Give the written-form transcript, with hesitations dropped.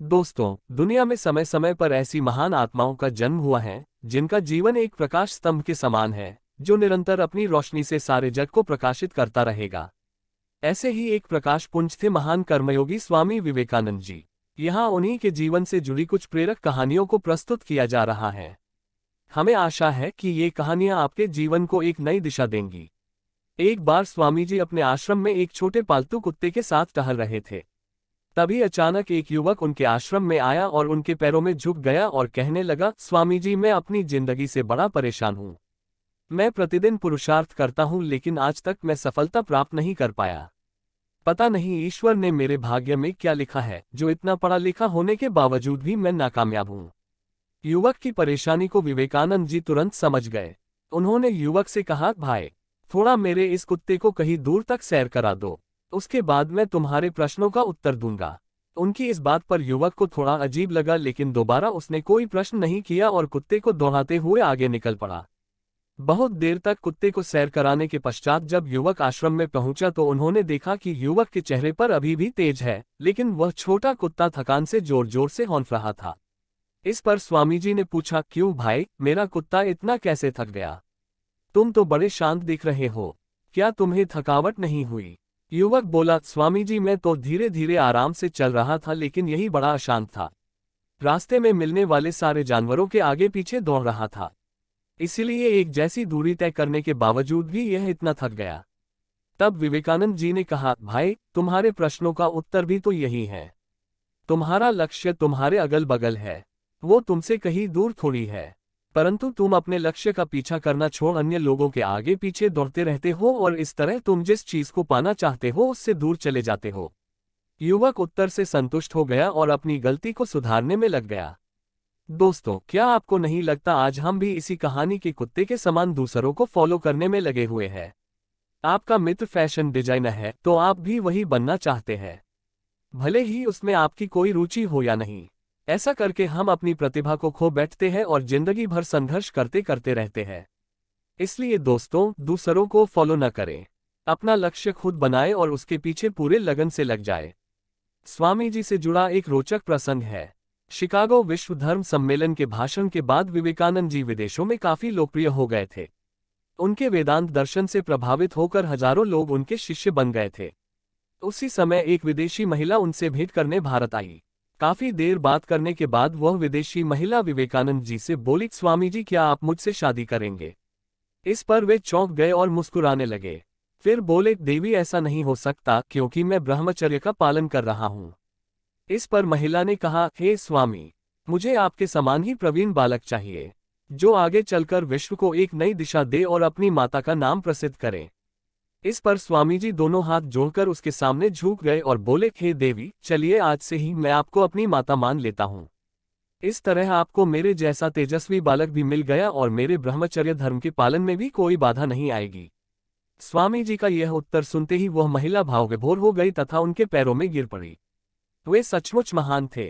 दोस्तों, दुनिया में समय समय पर ऐसी महान आत्माओं का जन्म हुआ है जिनका जीवन एक प्रकाश स्तंभ के समान है, जो निरंतर अपनी रोशनी से सारे जग को प्रकाशित करता रहेगा। ऐसे ही एक प्रकाश पुंज थे महान कर्मयोगी स्वामी विवेकानंद जी। यहाँ उन्हीं के जीवन से जुड़ी कुछ प्रेरक कहानियों को प्रस्तुत किया जा रहा है। हमें आशा है कि ये कहानियां आपके जीवन को एक नई दिशा देंगी। एक बार स्वामी जी अपने आश्रम में एक छोटे पालतू कुत्ते के साथ टहल रहे थे। तभी अचानक एक युवक उनके आश्रम में आया और उनके पैरों में झुक गया और कहने लगा, स्वामी जी, मैं अपनी जिंदगी से बड़ा परेशान हूँ। मैं प्रतिदिन पुरुषार्थ करता हूँ लेकिन आज तक मैं सफलता प्राप्त नहीं कर पाया। पता नहीं ईश्वर ने मेरे भाग्य में क्या लिखा है, जो इतना पढ़ा लिखा होने के बावजूद भी मैं नाकामयाब हूँ। युवक की परेशानी को विवेकानंद जी तुरंत समझ गए। उन्होंने युवक से कहा, भाई, थोड़ा मेरे इस कुत्ते को कहीं दूर तक सैर करा दो, उसके बाद मैं तुम्हारे प्रश्नों का उत्तर दूंगा। उनकी इस बात पर युवक को थोड़ा अजीब लगा, लेकिन दोबारा उसने कोई प्रश्न नहीं किया और कुत्ते को दौड़ाते हुए आगे निकल पड़ा। बहुत देर तक कुत्ते को सैर कराने के पश्चात जब युवक आश्रम में पहुंचा तो उन्होंने देखा कि युवक के चेहरे पर अभी भी तेज है, लेकिन वह छोटा कुत्ता थकान से जोर जोर से हौंफ रहा था। इस पर स्वामी जी ने पूछा, क्यों भाई, मेरा कुत्ता इतना कैसे थक गया? तुम तो बड़े शांत दिख रहे हो, क्या तुम्हें थकावट नहीं हुई? युवक बोला, स्वामी जी, मैं तो धीरे धीरे आराम से चल रहा था, लेकिन यही बड़ा अशांत था। रास्ते में मिलने वाले सारे जानवरों के आगे पीछे दौड़ रहा था, इसीलिए एक जैसी दूरी तय करने के बावजूद भी यह इतना थक गया। तब विवेकानंद जी ने कहा, भाई, तुम्हारे प्रश्नों का उत्तर भी तो यही है। तुम्हारा लक्ष्य तुम्हारे अगल बगल है, वो तुमसे कहीं दूर थोड़ी है, परंतु तुम अपने लक्ष्य का पीछा करना छोड़ अन्य लोगों के आगे पीछे दौड़ते रहते हो और इस तरह तुम जिस चीज को पाना चाहते हो उससे दूर चले जाते हो। युवक उत्तर से संतुष्ट हो गया और अपनी गलती को सुधारने में लग गया। दोस्तों, क्या आपको नहीं लगता आज हम भी इसी कहानी के कुत्ते के समान दूसरों को फॉलो करने में लगे हुए हैं? आपका मित्र फैशन डिजाइनर है तो आप भी वही बनना चाहते हैं, भले ही उसमें आपकी कोई रुचि हो या नहीं। ऐसा करके हम अपनी प्रतिभा को खो बैठते हैं और जिंदगी भर संघर्ष करते करते रहते हैं। इसलिए दोस्तों, दूसरों को फॉलो न करें, अपना लक्ष्य खुद बनाएं और उसके पीछे पूरे लगन से लग जाए। स्वामी जी से जुड़ा एक रोचक प्रसंग है। शिकागो विश्व धर्म सम्मेलन के भाषण के बाद विवेकानंद जी विदेशों में काफी लोकप्रिय हो गए थे। उनके वेदांत दर्शन से प्रभावित होकर हजारों लोग उनके शिष्य बन गए थे। उसी समय एक विदेशी महिला उनसे भेंट करने भारत आई। काफी देर बात करने के बाद वह विदेशी महिला विवेकानंद जी से बोली, स्वामी जी, क्या आप मुझसे शादी करेंगे? इस पर वे चौंक गए और मुस्कुराने लगे। फिर बोले, देवी, ऐसा नहीं हो सकता क्योंकि मैं ब्रह्मचर्य का पालन कर रहा हूँ। इस पर महिला ने कहा, हे स्वामी, मुझे आपके समान ही प्रवीण बालक चाहिए, जो आगे चलकर विश्व को एक नई दिशा दे और अपनी माता का नाम प्रसिद्ध करे। इस पर स्वामी जी दोनों हाथ जोड़कर उसके सामने झुक गए और बोले, हे देवी, चलिए आज से ही मैं आपको अपनी माता मान लेता हूँ। इस तरह आपको मेरे जैसा तेजस्वी बालक भी मिल गया और मेरे ब्रह्मचर्य धर्म के पालन में भी कोई बाधा नहीं आएगी। स्वामी जी का यह उत्तर सुनते ही वह महिला भावविभोर हो गई तथा उनके पैरों में गिर पड़ी। वे सचमुच महान थे।